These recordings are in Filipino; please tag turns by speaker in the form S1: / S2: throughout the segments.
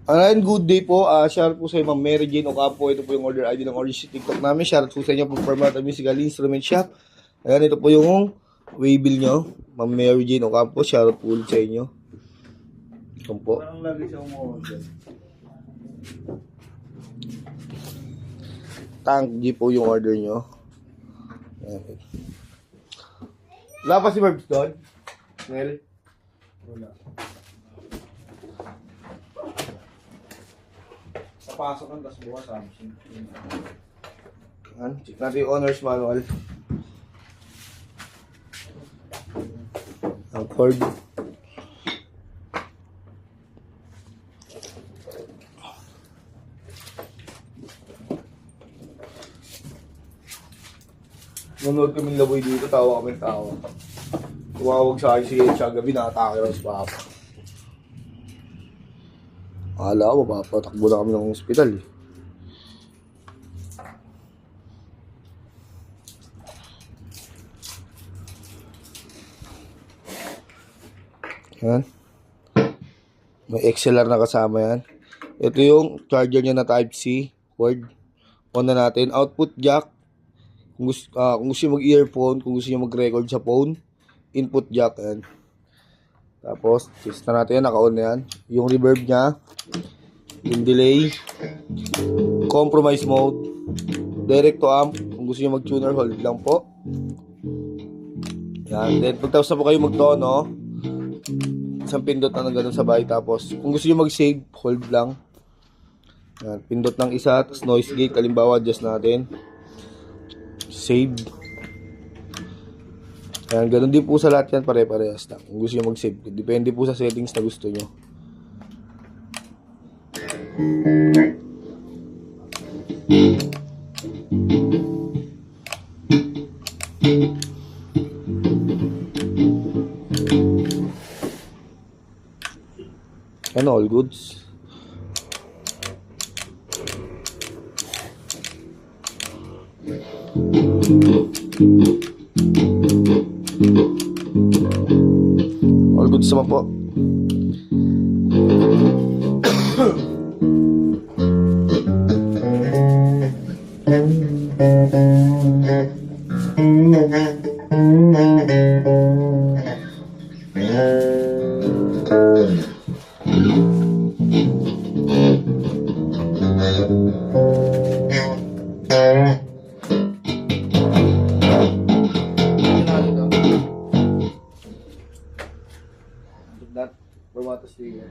S1: Ayan, good day po. Shoutout po sa Ma'am Mary Jane Ocampo. Ito po yung order ID ng Orange TikTok namin. Shoutout po sa inyo po Permata Musical Instrument Shop. Ayan, ito po yung waybill nyo. Ma'am Mary Jane Ocampo. Shoutout po ulit sa inyo. Ito po.
S2: Parang lagi siya umorder.
S1: Tank G po yung order nyo. Ayan. Wala pa si Verbs doon? Nel?
S2: Wala. Pasok ang tas bukas Samsung.
S1: Ayan. Check natin yung owner's manual. Ang cord. Nanonood kami ng laboy dito, tawa kami tawa. Tumawag sa akin si Edge gabi, nakatake lang si Papa. Akala ko, papatakbo na kami ng hospital eh. Yan. May XLR na kasama yan. Ito yung charger niya na Type-C cord. On na natin. Output jack. Kung gusto nyo mag-earphone, kung gusto nyo mag-record sa phone, input jack yan. Tapos, test na natin yan. Naka-on na yan. Yung reverb niya. Yung delay. Compromise mode. Direct to amp. Kung gusto nyo mag-tuner, hold lang po. Yan. Then, pagtapos na po kayo mag-tono, isang pindot na ng ganun sabay. Tapos, kung gusto nyo mag-save, hold lang. Yan. Pindot ng isa. Tapos, noise gate. Halimbawa, adjust natin. Save. Ayan, ganun din po sa lahat yan, pare-parehas lang. Kung gusto nyo mag-save, depende po sa settings na gusto nyo. And all goods. All good sama po. That Permata sticker.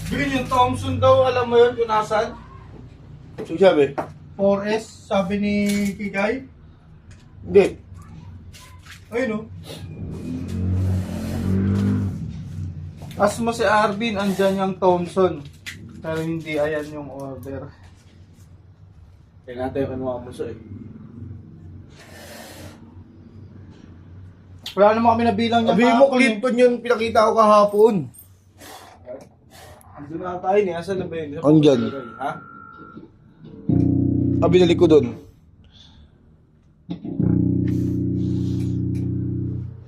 S2: Green yung Thompson daw, alam mo yun kung nasan?
S1: So sabi?
S2: 4S, sabi ni Kikay.
S1: Hindi.
S2: Ayun o. As mo si Arvin, andyan yung Thompson. Pero hindi ayan yung order. Kaya natin yung ano mo siya eh. Wala naman kami nabilang niya.
S1: Sabi mo, Clinton yung pinakita ko kahapon.
S2: Andun na tayo niya. Asan na ba yun?
S1: Andyan.
S2: Ha?
S1: Binalik ko doon.